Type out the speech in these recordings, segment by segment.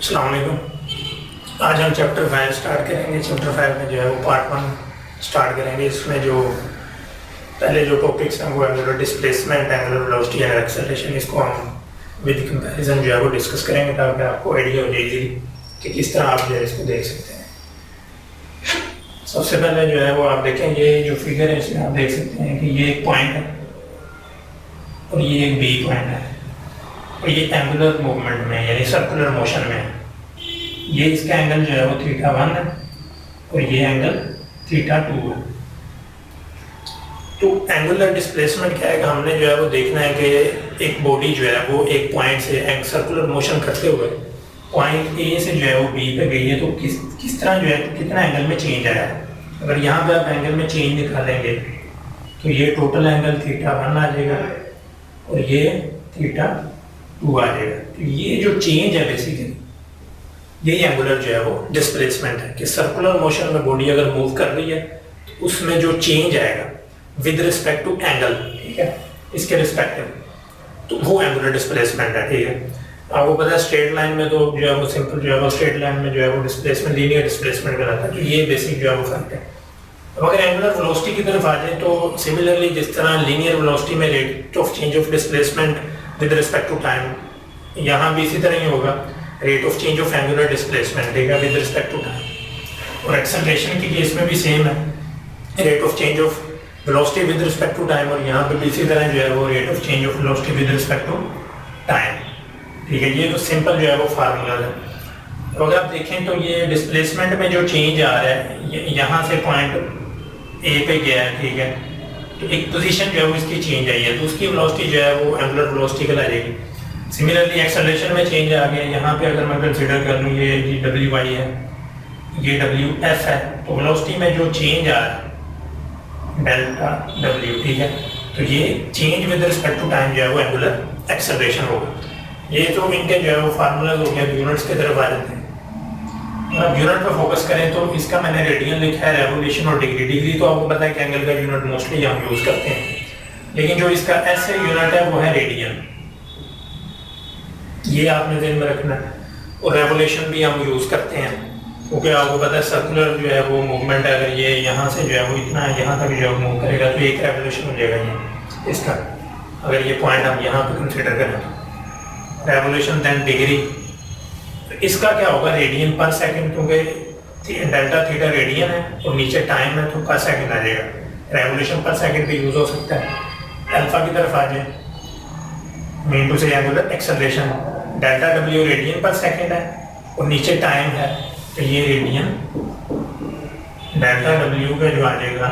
अस्सलाम वालेकुम। आज हम चैप्टर 5 स्टार्ट करेंगे। चैप्टर 5 में जो है वो पार्ट 1 स्टार्ट करेंगे। इसमें जो पहले जो टॉपिक्स हैं वो angular displacement, angular velocity and acceleration, इसको हम विद कंपैरिजन जो है वो डिस्कस करेंगे ताकि आपको आइडिया हो जाएगी कि किस तरह आप जो है इसको देख सकते हैं। सबसे पहले जो है वो आप देखें, ये जो फिगर है इसमें आप देख सकते हैं कि ये एक पॉइंट है और ये एक बी पॉइंट है और ये एंगुलर मूवमेंट में यानी सर्कुलर मोशन में है। ये इसका एंगल जो है वो θ1 है और ये एंगल θ2 है। तो एंगुलर डिस्प्लेसमेंट क्या है कि हमने जो है वो देखना है कि एक बॉडी जो है वो एक पॉइंट से सर्कुलर मोशन करते हुए पॉइंट ए से जो है वो बी पे गई है, तो किस तरह जो है कितना एंगल में चेंज आया है। अगर यहाँ पे आप एंगल में चेंज निकालेंगे तो ये टोटल एंगल θ1 आ जाएगा और ये θ2 आ जाएगा। तो ये जो चेंज है बेसिकली यही एंगुलर जो है वो डिस्प्लेसमेंट है कि सर्कुलर मोशन में बॉडी अगर मूव कर रही है तो उसमें जो चेंज आएगा विद रिस्पेक्ट टू एंगल, ठीक है, इसके रिस्पेक्टिव, तो वो एंगुलर डिस्प्लेसमेंट है। ठीक है, आपको पता है स्ट्रेट लाइन में तो जो है वो सिंपल जो है वो स्ट्रेट लाइन में जो है वो डिस्प्लेसमेंट लीनियर डिस्प्लेसमेंट कहलाता है। तो ये बेसिक जो है वो फर्क है। अब अगर एंगुलर वेलोसिटी की तरफ आ जाए तो सिमिलरली जिस तरह लीनियर वेलोसिटी में rate of change of displacement with respect to time, यहाँ भी इसी तरह ही होगा, rate of change of angular displacement देगा विद रिस्पेक्ट टू टाइम। और एक्सेलरेशन के केस में भी सेम है, rate of change of velocity with respect to time, और यहाँ पे भी इसी तरह जो है वो rate of change of velocity with respect to time. ठीक है, ये तो सिंपल जो है वो फार्मूला है। तो अगर आप देखें तो ये डिस्प्लेसमेंट में जो चेंज आ रहा है यहाँ से पॉइंट ए पे गया है, ठीक है, तो एक पोजीशन जो है वो इसकी चेंज आई है तो उसकी वेलोसिटी जो है वो एंगुलर वेलोसिटी कहलाएगी। सिमिलरली एक्सेलरेशन में चेंज आ गया, यहाँ पे अगर मैं कंसीडर कर लूँ ये डब्ल्यू वाई है, ये डब्ल्यू एफ है, तो वेलोसिटी में जो चेंज आ रहा है डेल्टा डब्ल्यू, ठीक है, तो ये change with respect to time जो है वो एंगुलर एक्सेलरेशन होगा। ये तो इनके जो है वो फार्मूलाज हो गया, यूनिट्स की तरफ आ जाते हैं। अब यूनिट पे फोकस करें तो इसका मैंने रेडियन लिखा है, रेवोल्यूशन और डिग्री। डिग्री तो आपको पता है कि एंगल का यूनिट मोस्टली हम यूज करते हैं, लेकिन जो इसका ऐसे यूनिट है वो है रेडियन, ये आपने ध्यान में रखना है। और रेवोल्यूशन भी हम यूज करते हैं क्योंकि आपको पता है सर्कुलर जो है वो मूवमेंट है, अगर ये यहाँ से जो है वो इतना यहाँ तक जो है मूव करेगा तो एक रेवोल्यूशन हो जाएगा ये इसका। अगर ये पॉइंट हम यहाँ पे कंसिडर करें तो रेवोल्यूशन देन डिग्री, तो इसका क्या होगा रेडियन पर सेकंड, क्योंकि डेल्टा थीटा रेडियन है और नीचे टाइम है तो पर सेकंड आ जाएगा। रेवोल्यूशन पर सेकंड पे यूज हो सकता है। अल्फा की तरफ आ जाए, मीन टू से angular acceleration, delta W radian पर सेकंड है और नीचे टाइम है तो ये रेडियन डेल्टा डब्ल्यू का जो आ जाएगा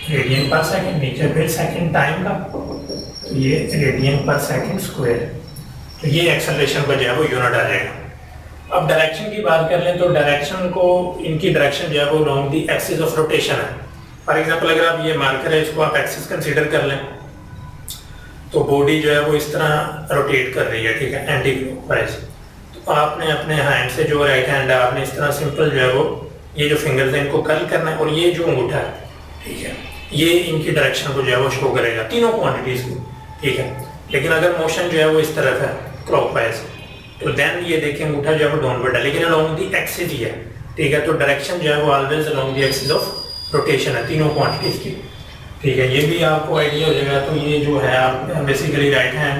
रेडियन पर सेकंड, नीचे फिर सेकंड टाइम का, तो ये रेडियन पर सेकंड स्क्वायर, तो ये एक्सेलरेशन का जो है वो यूनिट आ जाएगा। अब डायरेक्शन की बात कर लें तो डायरेक्शन को, इनकी डायरेक्शन जो है वो long the axis of rotation है। फॉर एग्जांपल अगर आप ये मार्कर है इसको आप एक्सिस कंसीडर कर लें तो बॉडी जो है वो इस तरह रोटेट कर रही है, ठीक है, एंटी क्लॉकवाइज। तो आपने अपने हैंड से जो राइट हैंड है आपने इस तरह सिंपल जो है वो ये जो फिंगर्स हैं इनको कर्ल करना है और ये जो अंगूठा है, ठीक है, ये इनकी डायरेक्शन को जो है वो शो करेगा तीनों क्वांटिटीज को, ठीक है। लेकिन अगर मोशन जो है वो इस तरफ है क्लॉकवाइज तो देन ये देखें अंगूठा जो है वो डाउनवर्ड है, लेकिन अलोंग दी एक्सिस ही है, ठीक है, तो डायरेक्शन जो है वो always along the axis of rotation है तीनों क्वांटिटीज की, ठीक है। ये भी आपको आइडिया हो जाएगा। तो ये जो है आप बेसिकली राइट हैंड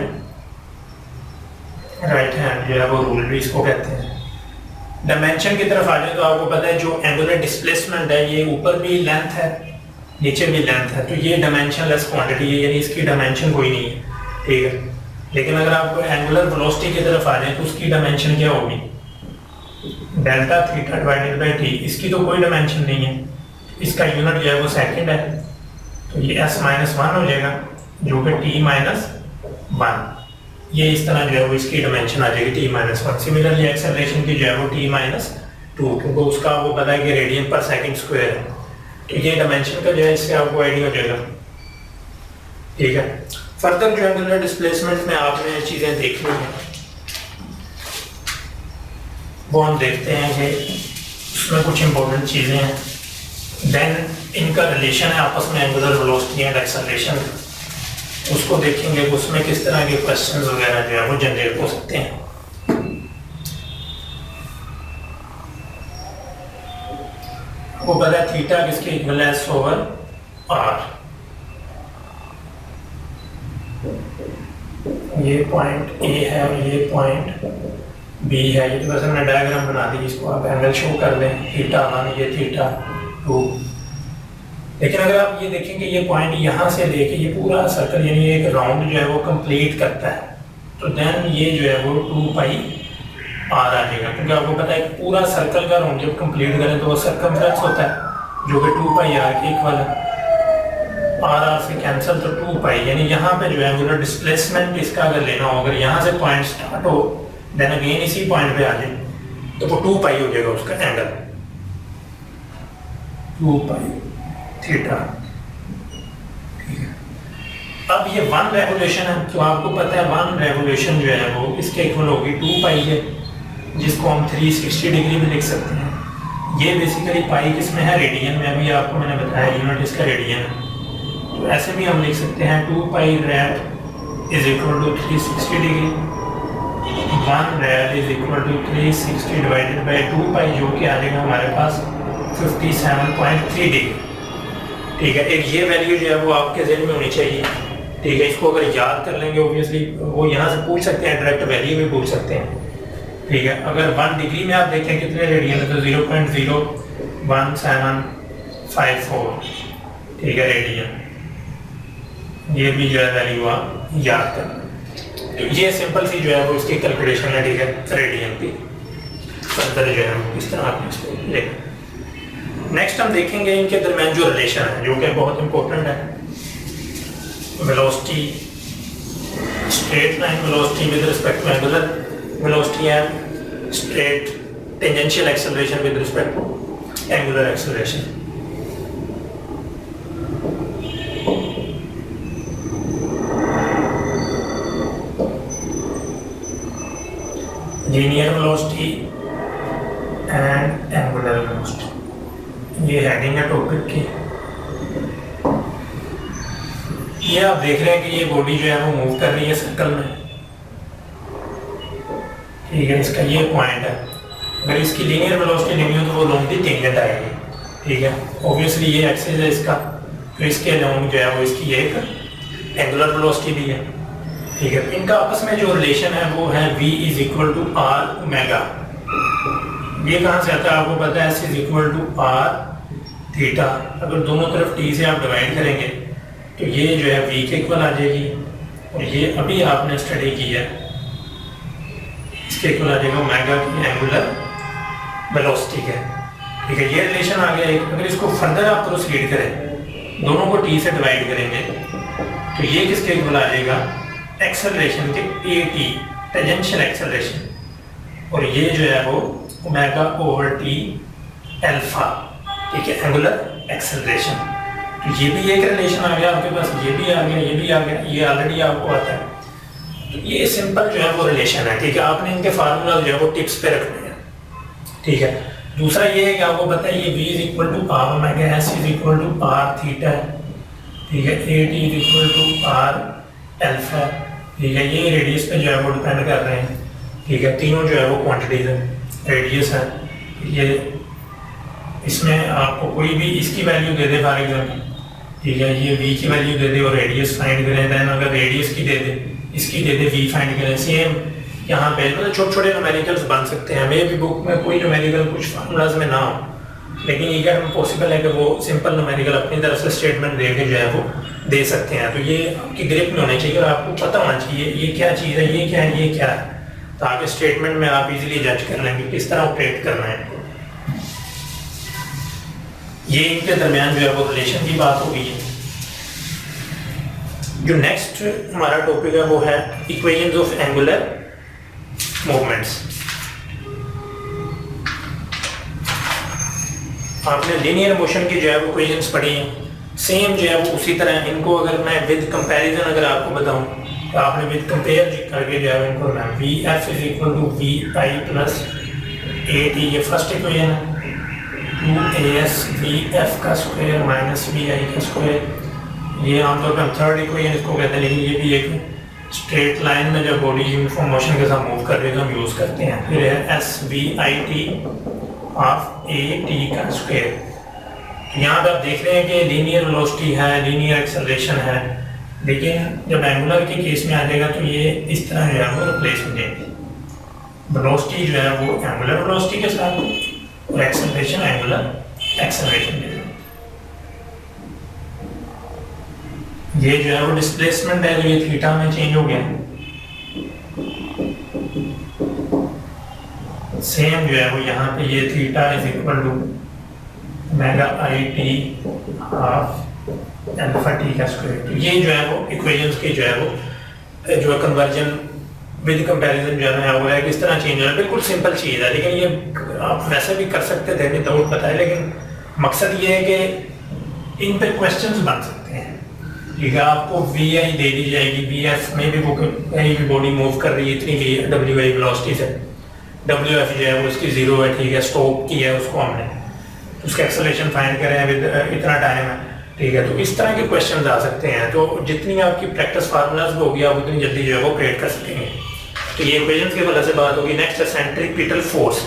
जो है वो रूल भी इसको कहते हैं। डायमेंशन की तरफ आ जाए तो आपको पता है जो एंगुलर डिस्प्लेसमेंट है ये ऊपर भी लेंथ है नीचे भी लेंथ है, तो ये डायमेंशनलेस क्वांटिटी है यानी इसकी डायमेंशन कोई नहीं है, ठीक है। लेकिन अगर आप एंगुलर वेलोसिटी की तरफ आ जाए तो उसकी डायमेंशन क्या होगी, delta theta divided by T, इसकी तो कोई डायमेंशन नहीं है, इसका यूनिट जो है वो सेकंड है, तो ये s-1 हो जाएगा जो कि t-1, ये इस तरह जो है वो इसकी डायमेंशन आ जाएगी t-1। सिमिलरली एक्सेलरेशन की जो है वो t-2, क्योंकि उसका वो पता है कि रेडियन पर सेकंड स्क्वायर है, तो ये डायमेंशन का जो है इससे आपको आइडिया हो जाएगा, ठीक है। फर्दर जो एंगुलर डिस्प्लेसमेंट में आपने चीज़ें देखनी है वो हम देखते हैं कि उसमें कुछ इंपॉर्टेंट चीज़ें हैं। देन इनका रिलेशन है आपस में एंगुलर वेलोसिटी एंड एक्सेलरेशन, उसको देखेंगे उसमें किस तरह के क्वेश्चंस वगैरह जो है वो जनरेट हो सकते हैं। वो पता है थीटा किसके इक्वल है, एस ओवर आर। ये पॉइंट ए है और ये पॉइंट बी है। ये तो बस हमने डायग्राम बना दी, इसको आप एंगल शो कर दें, थीटा 1 ये थीटा 2। लेकिन अगर आप ये देखें कि ये पॉइंट यहाँ से लेके ये पूरा सर्कल यानी एक राउंड जो है वो कंप्लीट करता है, तो देन ये जो है वो 2 पाई आर आ जाएगा। क्योंकि आपको पता है पूरा सर्कल का राउंड जब कंप्लीट करें तो वो सर्कमफ्रेंस होता है जो कि 2 पाई आर के इक्वल है। आर आर से कैंसिल तो 2 पाई, यानी यहाँ पे जो है वो डिस्प्लेसमेंट इसका अगर लेना हो, अगर यहाँ से पॉइंट स्टार्ट हो देन अगेन इसी पॉइंट पे आ जाए तो वो 2 पाई हो जाएगा उसका एंगल, 2 पाई थीटा। ठीक है, अब ये 1 रेवोल्यूशन है, तो आपको पता है 1 रेवोल्यूशन जो है वो इसके इक्वल होगी 2 पाई है, जिसको हम 360 डिग्री में लिख सकते हैं। ये बेसिकली पाई किसमें है, रेडियन में। अभी आपको मैंने बताया यूनिट इसका रेडियन है, तो ऐसे भी हम लिख सकते हैं 2 pi rad is equal to 360 degree. 1 rad is equal to 360 divided by 2 pi, जो कि आ जाएगा हमारे पास 57.3 डिग्री। ठीक है, एक ये वैल्यू जो है वो आपके ज़हन में होनी चाहिए। ठीक है, इसको अगर याद कर लेंगे ऑब्वियसली वो यहाँ से पूछ सकते हैं, डायरेक्ट वैल्यू भी पूछ सकते हैं। ठीक है, अगर 1 डिग्री में आप देखें कितने रेडियन है तो 0.01754। ठीक है, रेडियन, ये भी जो है वैल्यू आप याद कर। तो ये सिंपल सी जो है वो इसकी कैलकुलेशन है। ठीक है, रेडियन की फर्दर जो है वो इस तरह आपने इसको लेना। नेक्स्ट हम देखेंगे इनके दरमियान जो रिलेशन है जो कि बहुत इंपॉर्टेंट है। Velocity, straight line velocity with respect to angular velocity and straight tangential acceleration with respect to angular acceleration. Linear velocity and angular velocity, ये हेडिंग है टॉपिक की। ये आप देख रहे हैं कि ये बॉडी जो है वो मूव कर रही है सर्कल में। ठीक है, इसका ये पॉइंट है, अगर इसकी लीनियर वेलोसिटी लेनी हो तो वो लॉन्ग दी टेंजेंट आएगी। ठीक है, ऑब्वियसली ये एक्सिस है इसका, तो इसके लॉन्ग जो है वो इसकी एक एंगुलर वेलोसिटी भी है। ठीक है, इनका आपस में जो रिलेशन है वो है v is equal to r omega. ये कहाँ से आता है आपको पता है, s is equal to r theta. अगर दोनों तरफ t से आप डिवाइड करेंगे तो ये जो है v के इक्वल आ जाएगी, और ये अभी आपने स्टडी की है इसके इक्वल आ जाएगा ओमेगा की एंगुलर वेलोसिटी के। ठीक है, ये रिलेशन आ गया एक। अगर इसको फर्दर आप प्रोसीड करें, दोनों को t से डिवाइड करेंगे तो ये किसके इक्वल आ जाएगा, एक्सेलरेशन के at, टेंजेंशियल एक्सेलरेशन, और ये जो है वो ओमेगा ओवर टी अल्फा। ठीक है, एंगुलर एक्सेलरेशन। तो ये भी एक रिलेशन आ गया आपके पास, ये भी आ गया, ये भी आ गया, ये ऑलरेडी आपको आता है। तो ये सिंपल जो है वो रिलेशन है। ठीक है, आपने इनके फार्मूला जो है वो टिप्स पे रखने हैं। ठीक है, दूसरा ये है कि आपको पता है ये v is equal to r omega, s is equal to r theta. ठीक है, at is equal to r alpha. ठीक है, ये रेडियस पे जो है वो डिपेंड कर रहे हैं। ठीक है, तीनों जो है वो क्वांटिटीज है, रेडियस है। ये इसमें आपको कोई भी इसकी value they they for example. ठीक है, ये v की वैल्यू दे दे और रेडियस फाइंड करें, देन अगर रेडियस की दे दे, इसकी दे दे, v फाइंड करें। सेम यहाँ पे मतलब छोटे छोटे न्यूमेरिकल्स बन सकते हैं। मेरे भी बुक में कोई न्यूमेरिकल कुछ फार्मूलाज में ना हो, लेकिन ये क्या पॉसिबल है कि वो सिंपल न्यूमेरिकल अपनी तरफ से स्टेटमेंट दे के जो है वो दे सकते हैं। तो ये आपकी ग्रिप में होने चाहिए और आपको पता होना चाहिए ये क्या चीज़ है, ये क्या है, ये क्या है, ताकि स्टेटमेंट में आप इजीली जज कर लेंगे किस तरह ऑपरेट करना है। ये इनके दरमियान जो है वो रिलेशन की बात हो गई है। जो नेक्स्ट हमारा टॉपिक है वो है इक्वेशंस ऑफ एंगुलर मूवमेंट्स। आपने लीनियर मोशन की जो है वो इक्वेशंस पढ़ी हैं, सेम जो है वो उसी तरह इनको अगर मैं विद कंपैरिजन अगर आपको बताऊं तो आपने विद कंपेयर करके जो है इनको मैं v f is equal to v i plus a t, ये फर्स्ट इक्वेशन है, 2as वी एफ का स्क्वायर माइनस वी आई का स्क्वायर। ये आमतौर पर हम थर्ड इक्वेशन इसको कहते हैं, लेकिन ये भी एक स्ट्रेट लाइन में जब बॉडी यूनिफॉर्म मोशन के साथ मूव कर रही है तो हम यूज़ करते हैं। फिर है S V I T of A T का स्क्वायर। यहाँ पे आप देख रहे हैं कि लीनियर वेलोसिटी है, लीनियर एक्सेलरेशन है, लेकिन जब एंगुलर के केस में आ जाएगा तो ये इस तरह जो है वो रिप्लेस हो जाएगी। वेलोसिटी जो है वो एंगुलर वेलोसिटी के साथ और एक्सेलरेशन एंगुलर एक्सेलरेशन के साथ। ये जो है वो डिस्प्लेसमेंट है, तो ये थीटा में चेंज हो गया। सेम जो है वो यहाँ पे ये theta is equal to omega i t half alpha t का स्क्वायर। तो ये जो है वो इक्वेशंस के जो है वो कन्वर्जन विद कंपैरिजन जो है वो है किस तरह चेंज हो रहा है। बिल्कुल सिंपल चीज़ है, लेकिन ये आप वैसे भी कर सकते थे विदाउट पता है, लेकिन मकसद ये है कि इन पे क्वेश्चंस बन सकते हैं। ठीक है, आपको वी आई दे दी जाएगी, वी एफ में भी वो कहीं भी बॉडी मूव कर रही है इतनी भी डब्ल्यू आई वेलोसिटी से, डब्ल्यू एफ जो है वो उसकी जीरो है। ठीक है, स्टॉप की है उसको हमने, उसका एक्सेलरेशन फाइंड करें विद इतना टाइम है। ठीक है, तो इस तरह के क्वेश्चंस आ सकते हैं। तो जितनी आपकी प्रैक्टिस फार्मूलाज होगी आप उतनी जल्दी जो है वो क्रिएट कर सकेंगे। तो ये इक्वेशंस की वजह से बात होगी। नेक्स्ट है सेंट्रीपिटल फोर्स।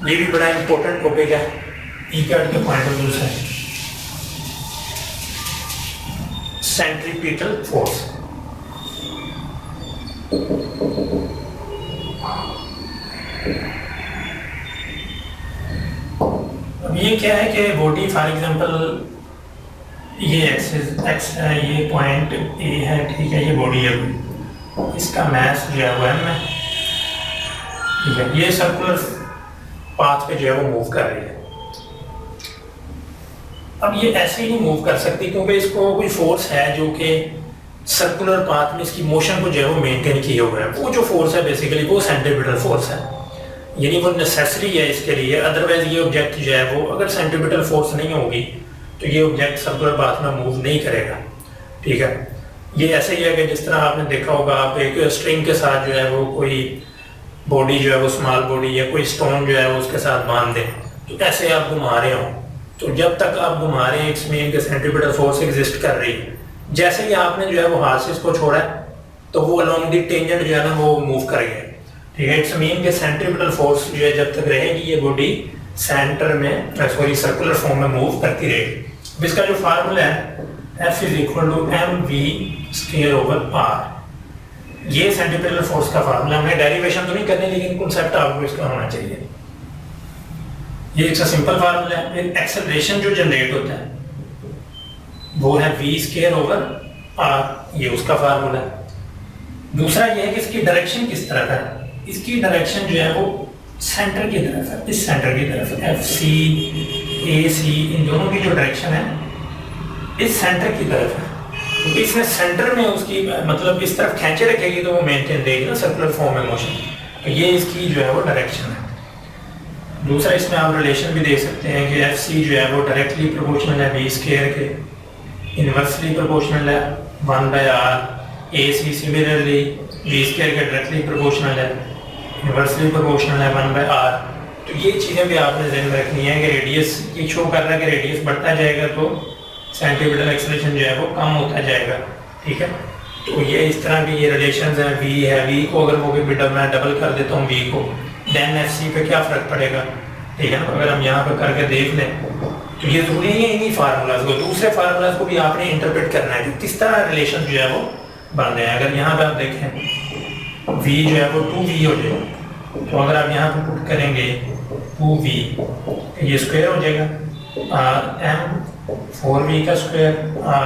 ये भी बड़ा इंपॉर्टेंट टॉपिक है ईकार्ड के पॉइंट ऑफ व्यू से। सेंट्रीपिटल फोर्स अब ये क्या है कि बॉडी फॉर एग्जांपल ये एक्स है, ये पॉइंट ए है। ठीक है, ये बॉडी है, इसका मास जो है वो एम है। ठीक है, ये सर्कुलर पाथ पे जो है वो मूव कर रही है। अब ये ऐसे ही नहीं मूव कर सकती क्योंकि इसको कोई फोर्स है जो कि सर्कुलर पाथ में इसकी मोशन को जो है वो मेंटेन किए हुए है। वो जो फोर्स है बेसिकली वो सेंट्रीपिटल फोर्स है, यानी वो नेसेसरी है इसके लिए। अदरवाइज ये ऑब्जेक्ट जो है वो अगर सेंट्रीपिटल फोर्स नहीं होगी तो ये ऑब्जेक्ट सर्कुलर पाथ में मूव नहीं करेगा। ठीक है, ये ऐसे ही है कि जिस तरह आपने देखा होगा, आप एक स्ट्रिंग के साथ जो है वो कोई बॉडी जो है वो स्मॉल बॉडी या कोई स्टोन जो है वो उसके साथ बांध दें, तो ऐसे आप घुमा रहे हो, तो जब तक आप घुमा रहे हैं इसमें कि सेंट्रीपिटल फोर्स एग्जिस्ट कर रही है। जैसे ही आपने जो है वो हाथ से इसको छोड़ा है तो वो अलोंग दी टेंजेंट जो है ना वो मूव कर गया। ठीक है, इट्स मीन कि सेंट्रीपिटल फोर्स जो है जब तक रहेगी ये बॉडी सेंटर में सर्कुलर फॉर्म में मूव करती रहेगी। इसका जो फार्मूला है F is equal to m v square over r. ये सेंट्रीपिटल फोर्स का फार्मूला। हमने डेरिवेशन तो नहीं करनी, लेकिन कॉन्सेप्ट आपको इसका होना चाहिए। ये एक सिंपल फार्मूला है। एक्सेलरेशन जो जनरेट होता है वो है वी स्क्वायर ओवर आर, ये उसका फार्मूला है। दूसरा ये है कि इसकी डायरेक्शन किस तरह का है। इसकी डायरेक्शन जो है वो सेंटर की तरफ है, इस सेंटर की तरफ है। एफ सी ए सी इन दोनों की जो डायरेक्शन है इस सेंटर की तरफ है। तो इसमें सेंटर में उसकी मतलब इस तरफ खींचे रखेगी तो वो मेंटेन देगी ना सर्कुलर फॉर्म में मोशन। तो ये इसकी जो है वो डायरेक्शन है। दूसरा इसमें आप रिलेशन भी देख सकते हैं कि एफ सी जो है वो डायरेक्टली प्रोपोर्शनल है वी स्क्वायर के, इनवर्सली प्रोपोर्शनल है 1/r। A c similarly v square के डायरेक्टली प्रोपोर्शनल है, इनवर्सली प्रोपोर्शनल है 1/r। तो ये चीज़ें भी आपने ध्यान में रखनी है कि रेडियस ये शो कर रहा है कि रेडियस बढ़ता जाएगा तो सेंट्रीपिटल एक्सेलरेशन जो है वो कम होता जाएगा। ठीक है, तो ये इस तरह की ये रिलेशंस हैं। वी है, वी को अगर वो भी मैं डबल कर देता हूँ वी को, देन एफ सी पे क्या फ़र्क पड़ेगा। ठीक है ना, अगर हम यहाँ पे करके देख लें तो ये जरूरी नहीं है इन्हीं फार्मूलाज को, दूसरे फार्मूलाज को भी आपने इंटरप्रेट करना है कि किस तरह रिलेशन जो है वो बन रहे हैं। अगर यहाँ पे आप देखें v जो है वो 2v हो जाएगा, तो अगर आप यहाँ पे पुट करेंगे 2v ये स्क्वायर हो जाएगा r m 4v का स्क्वायर r,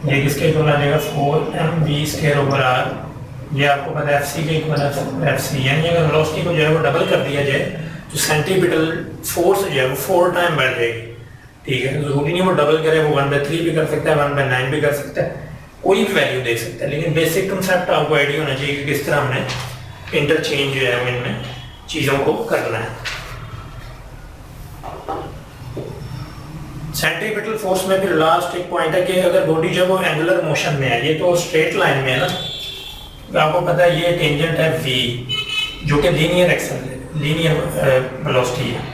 ये किसके इक्वल आ जाएगा 4mv स्क्वायर ओवर r। ये आपको पता है एफ सी के इक्वल है एफ सी, यानी अगर वेलोसिटी को जो है वो डबल कर दिया जाए तो सेंट्रीपिटल फोर्स जो है वो 4 टाइम बढ़ जाएगी। ठीक है, जरूरी नहीं वो डबल करे, वो 1/3 भी कर सकता है, 1/9 भी कर सकता है, कोई भी वैल्यू दे सकता है। लेकिन बेसिक कंसेप्ट आपको आइडिया होना चाहिए कि किस तरह हमने इंटरचेंज जो है इनमें चीज़ों को करना है। सेंट्रीपिटल फोर्स में फिर लास्ट एक पॉइंट है कि अगर बॉडी जो वो एंगुलर मोशन में है, ये तो स्ट्रेट लाइन में है ना, तो आपको पता है ये टेंजेंट है v जो कि लीनियर वेलोसिटी है।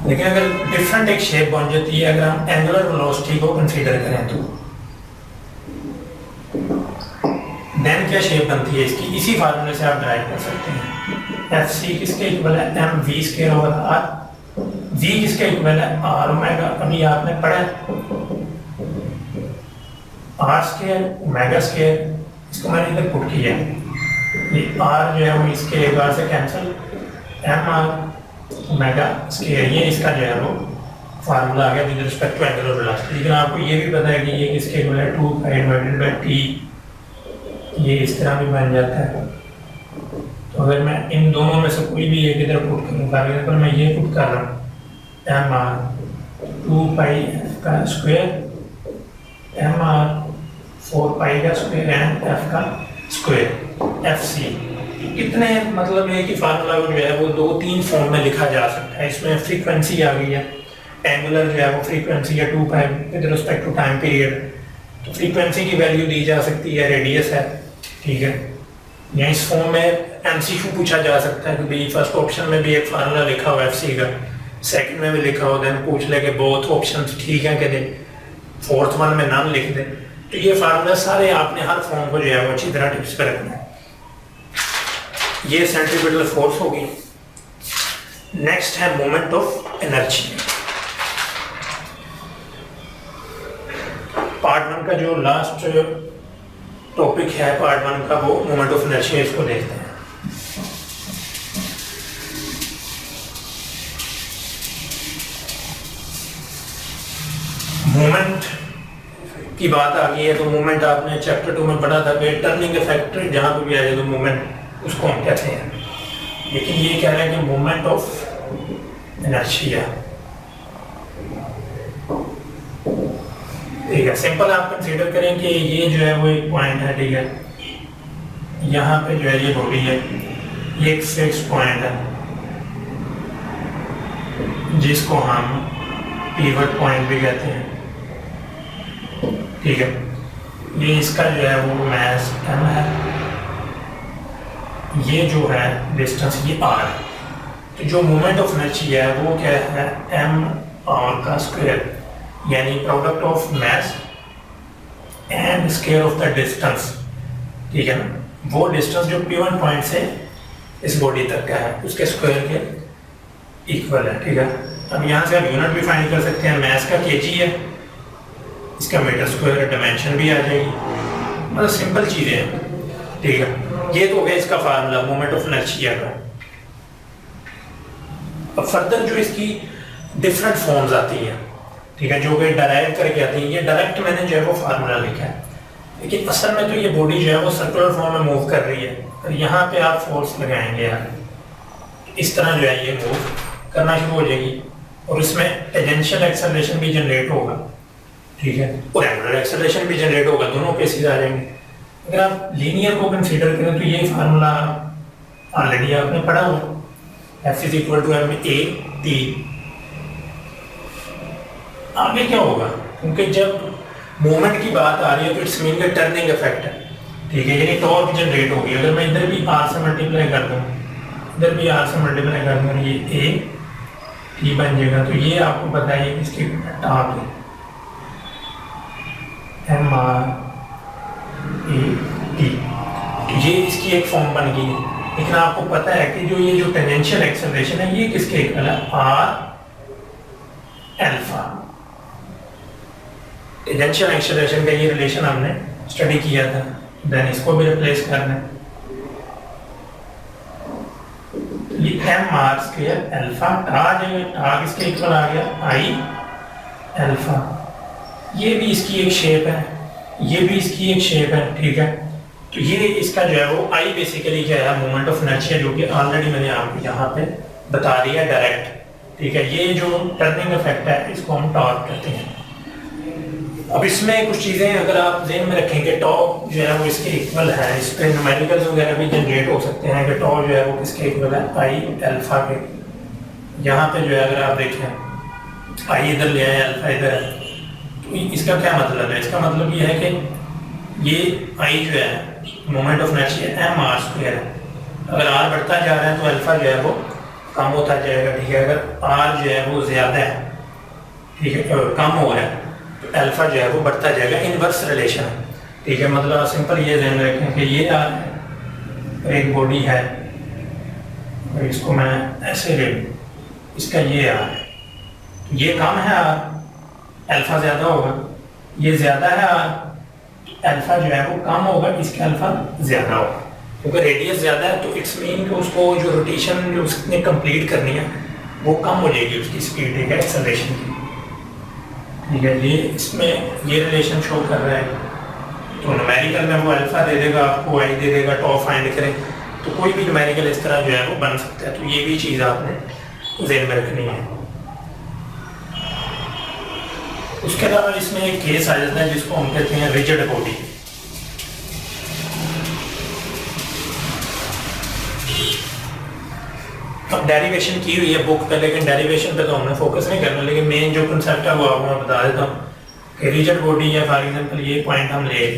लेकिन अगर डिफरेंट एक शेप बन जाती है अगर हम एंगुलर वेलोसिटी को कंसीडर करें तो देन क्या शेप बनती है इसकी, इसी फार्मूले से आप ड्राइव कर सकते हैं। एफ सी किसके इक्वल है, m v square over r, v किसके इक्वल है, आर ओमेगा, अभी आपने पढ़ा आर स्क्वायर ओमेगा स्क्वायर, इसको मैंने इधर पुट किया, ये आर जो है वो इसके एक बार से cancel, m r omega square, ये इसका जो है वो फार्मूला आ गया with respect to angular velocity. लेकिन आपको ये भी पता है कि ये किसके इक्वल है, 2 पाई डिवाइडेड बाय टी, ये इस तरह भी बन जाता है। तो अगर मैं इन दोनों में से कोई भी एक इधर पुट करूँगा, अगर मैं ये पुट कर रहा हूँ एम आर 2 पाई का स्क्वायर, एम आर 4 पाई का स्क्वायर एंड एफ का स्क्वायर, एफ सी, कितने मतलब है कि फार्मूला जो है वो 2-3 फॉर्म में लिखा जा सकता है। इसमें फ्रीक्वेंसी आ गई है, एंगुलर जो है वो फ्रीक्वेंसी है 2 pi with respect to time period, तो फ्रीक्वेंसी की वैल्यू दी जा सकती है, रेडियस है, ठीक है। या इस फॉर्म में एमसीक्यू पूछा जा सकता है कि भाई फर्स्ट ऑप्शन में भी एक फार्मूला लिखा हुआ है एफसी का, सेकंड में भी लिखा हो, देन पूछ ले कि बोथ ऑप्शंस ठीक हैं कि नहीं, फोर्थ वन में नाम लिख दे। तो ये फार्मूला सारे आपने हर फॉर्म को जो है वो अच्छी तरह टिप्स पर रखना है। ये सेंट्रीपिटल फोर्स होगी। नेक्स्ट है मोमेंट ऑफ एनर्जी। पार्ट 1 का जो लास्ट टॉपिक है पार्ट 1 का, वो मोमेंट ऑफ इनर्शिया, इसको देखते हैं। मोमेंट की बात आ गई है तो मोमेंट आपने चैप्टर 2 में पढ़ा था कि टर्निंग इफेक्ट जहां पे भी आ जाए तो मोमेंट उसको हम कहते हैं। लेकिन ये कह रहे हैं कि मोमेंट ऑफ इनर्शिया, ठीक है। सिंपल आप कंसीडर करें कि ये जो है वो एक पॉइंट है, ठीक है, यहाँ पे जो है ये बॉडी है, ये एक फिक्स पॉइंट है जिसको हम पिवट पॉइंट भी कहते हैं, ठीक है। ये इसका जो है वो मास m है, ये जो है डिस्टेंस ये r है। तो जो मोमेंट ऑफ इनर्शिया है वो क्या है, m r का स्क्वायर, यानी product of mass and square of the distance, ठीक है ना। वो डिस्टेंस जो P1 पॉइंट से इस बॉडी तक का है उसके स्क्वायर के इक्वल है, ठीक है। अब यहाँ से आप यूनिट भी फाइंड कर सकते हैं, मास का kg है, इसका मीटर स्क्वायर डायमेंशन भी आ जाएगी, मतलब सिंपल चीज़ें हैं, ठीक है। ये तो हो गया इसका फार्मूला मोमेंट ऑफ इनर्शिया का। अब फर्दर जो इसकी डिफरेंट फॉर्म्स आती हैं, ठीक है, जो कि डायरेक्ट करके आती है। ये डायरेक्ट मैंने जो है वो फार्मूला लिखा है, लेकिन असल में तो ये बॉडी जो है वो सर्कुलर फॉर्म में मूव कर रही है, और यहाँ पे आप फोर्स लगाएंगे यार, इस तरह जो है ये मूव करना शुरू हो जाएगी, और इसमें टेंजेंशियल एक्सेलरेशन भी जनरेट होगा, ठीक है, और एंगुलर एक्सेलरेशन भी जनरेट होगा, दोनों केसेस आ जाएंगे। अगर आप लीनियर को कंसीडर करें तो ये फार्मूला ऑलरेडी आपने पढ़ा हुआ, F = ma/t। आगे क्या होगा, क्योंकि जब मोमेंट की बात आ रही है तो इट्स मीन टर्निंग इफेक्ट है, ठीक है, यानी टॉर्क जनरेट होगी। अगर मैं इधर भी r से मल्टीप्लाई कर दूँ, इधर भी r से मल्टीप्लाई कर दूँ, ये a t बन जाएगा। तो ये आपको पता है इसकी टॉर्क है m/a/t, ये इसकी एक फॉर्म बन गई है। लेकिन आपको पता है कि जो ये जो टेंजेंशियल एक्सेलरेशन है ये किसके इक्वल है, r अल्फा। टेंजेंशियल एक्सेलरेशन का ये रिलेशन हमने स्टडी किया था, देन इसको भी रिप्लेस करना है। ये m/r² अल्फा आ जाएगा, किसके इक्वल आ गया, i अल्फा। ये भी इसकी एक शेप है, ये भी इसकी एक शेप है, ठीक है। तो ये इसका जो है वो आई बेसिकली क्या है, मोमेंट ऑफ इनर्शिया, जो कि ऑलरेडी मैंने आपको यहाँ पे बता दिया डायरेक्ट, ठीक है। ये जो टर्निंग इफेक्ट है इसको हम टॉर्क कहते हैं। अब इसमें कुछ चीज़ें अगर आप ध्यान में रखेंगे, टॉर्क जो है वो इसके इक्वल है, इस पर न्यूमेरिकल्स वगैरह भी जनरेट हो सकते हैं कि टॉर्क जो है वो किसके इक्वल है, आई अल्फा के। यहाँ पे जो है अगर आप देखें आई इधर ले आए, अल्फा इधर है, तो इसका क्या मतलब है, इसका मतलब ये है कि ये आई जो है मोमेंट ऑफ इनर्शिया m/r² है। अगर r बढ़ता जा रहा है तो अल्फा जो है वो कम होता जाएगा, ठीक है। अगर r जो है वो ज़्यादा है, ठीक है, कम हो रहा है, तो अल्फा जो है वो बढ़ता जाएगा, इनवर्स रिलेशन है, ठीक है। मतलब सिंपल ये ध्यान रखें कि ये r है और एक बॉडी है, और इसको मैं ऐसे ले लूँ, इसका ये आर है, ये कम है आर, अल्फा ज़्यादा होगा, ये ज़्यादा है आर, अल्फा जो है वो कम होगा, इसका अल्फा ज़्यादा होगा। क्योंकि रेडियस ज़्यादा है तो इट्स मीन कि उसको जो रोटेशन जो उसने कंप्लीट करनी है वो कम हो जाएगी, उसकी स्पीड है एक्सेलरेशन की। ठीक है, ये इसमें ये रिलेशन शो कर रहा है। तो न्यूमेरिकल में वो अल्फा दे देगा आपको, आई दे देगा, टॉ फाइंड करें, तो कोई भी न्यूमेरिकल इस तरह जो है वो बन सकता है। तो ये भी चीज़ आपने ज़हन में रखनी है। उसके अलावा इसमें एक केस आ जाता है जिसको हम कहते हैं रिजिड बॉडी। अब डेरिवेशन की हुई है बुक पे, लेकिन डेरिवेशन पे तो हमने फोकस नहीं करना, लेकिन मेन जो कंसेप्ट है वो आपको मैं बता देता हूँ कि रिजिड बॉडी है। फॉर एग्जांपल ये पॉइंट हम ले लिए,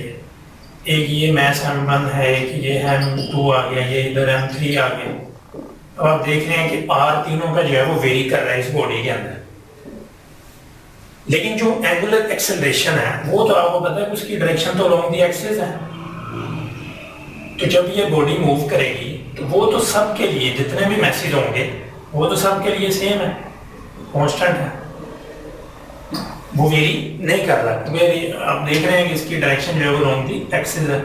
एक ये मैस M1 है, एक ये M2 आ गया, ये इधर M3 आ गया। अब आप देख रहे हैं कि R तीनों का जो है वो वेरी कर रहा है इस बॉडी के अंदर, लेकिन जो एंगुलर एक्सेलरेशन है वो तो आपको पता है कि उसकी डायरेक्शन तो अलोंग द एक्सिस है। तो जब ये बॉडी मूव करेगी तो वो तो सब के लिए जितने भी मैसेज होंगे वो तो सब के लिए सेम है, कांस्टेंट है, वो वेरी नहीं कर रहा। वेरी आप देख रहे हैं कि इसकी डायरेक्शन जो है वो अलोंग द एक्सिस है।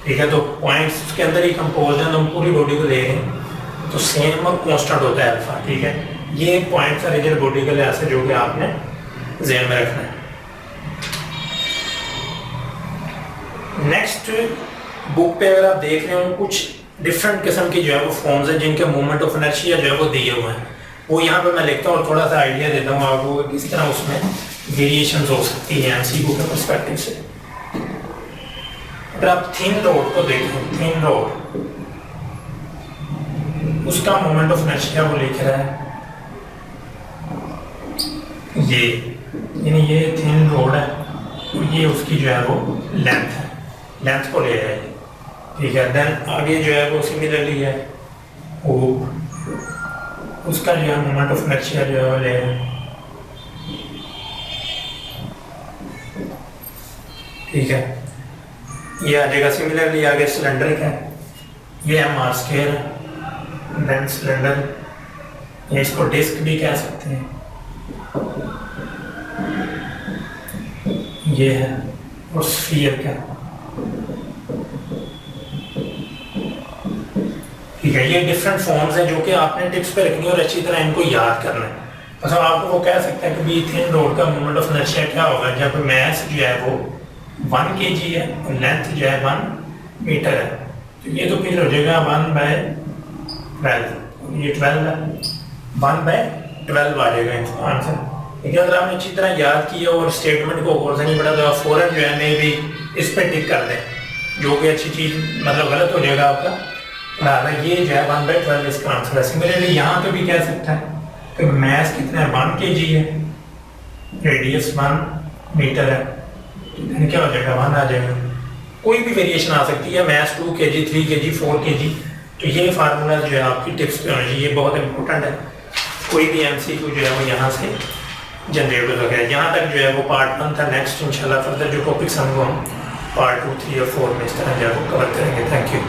ठीक है, तो पॉइंट्स उसके अंदर ही कंपोज हैं, तो हम पूरी बॉडी को देख रहे हैं तो सेम और कांस्टेंट होता है अल्फा। ठीक है, ये एक पॉइंट था रिजिड बॉडी के लिहाज से जो कि आपने ज़हन में रखना है। नेक्स्ट बुक पे अगर आप देख रहे हो कुछ डिफरेंट किस्म की जो है वो फॉर्म्स हैं जिनके मूवमेंट ऑफ इनर्शिया जो है वो दिए हुए हैं, वो यहाँ पे मैं लिखता हूँ और थोड़ा सा आइडिया देता हूँ आपको किस तरह उसमें वेरिएशंस हो सकती हैं एमसीक्यू के पर्सपेक्टिव से। अगर आप थिन रोड को देखें, थिन रोड उसका मूवमेंट ऑफ इनर्शिया वो लिख रहा है ये, यानी ये थिन रोड है और ये उसकी जो है वो लेंथ है, लेंथ को ले रहा है। ठीक है, देन आगे जो है वो सिमिलरली है वो उसका जो है मोमेंट ऑफ इनर्शिया जो है वो ले रहा है। ठीक है, ये आ जाएगा सिमिलरली आगे सिलेंडर का है, ये M r स्क्वायर है, देन सिलेंडर, या इसको डिस्क भी कह सकते हैं, ये है, और स्फीयर का। ठीक है, ये डिफरेंट फॉर्म्स हैं जो कि आपने टिप्स पे रखनी है और अच्छी तरह इनको याद करना है। मतलब आपको वो कह सकते हैं कि भी थिन रोड का मोमेंट ऑफ इनर्शिया क्या होगा जब मास जो है वो 1 kg है और लेंथ जो है 1 मीटर है, तो ये तो फिर हो जाएगा 1/12, ये 12 है, 1/12 आ जाएगा आंसर। लेकिन अगर आपने अच्छी तरह याद किया और स्टेटमेंट को गौर से नहीं पढ़ा तो आप फौरन जो है मे भी इस पर टिक कर दें, जो कि अच्छी चीज़ मतलब गलत हो जाएगा आपका। ये जो है 1/12 इसका आंसर है। सिमिलरली यहाँ पे भी कह सकता है कि मैस कितना है 1 kg है, रेडियस 1 मीटर है, तो क्या हो जाएगा 1 आ जाएगा। कोई भी वेरिएशन आ सकती है, मैस 2 kg 3 kg 4 kg, तो ये फार्मूला जो है आपकी टिप्स पे होना चाहिए, बहुत इंपॉर्टेंट है। कोई भी एमसीक्यू जो है वो यहाँ से जनरेट हो सके। यहाँ तक जो है वो पार्ट 1 था। नेक्स्ट इंशाल्लाह फर्दर जो टॉपिक्स हमको हम पार्ट 2, 3 और 4 में इस तरह जो है वो कवर करेंगे। Thank you.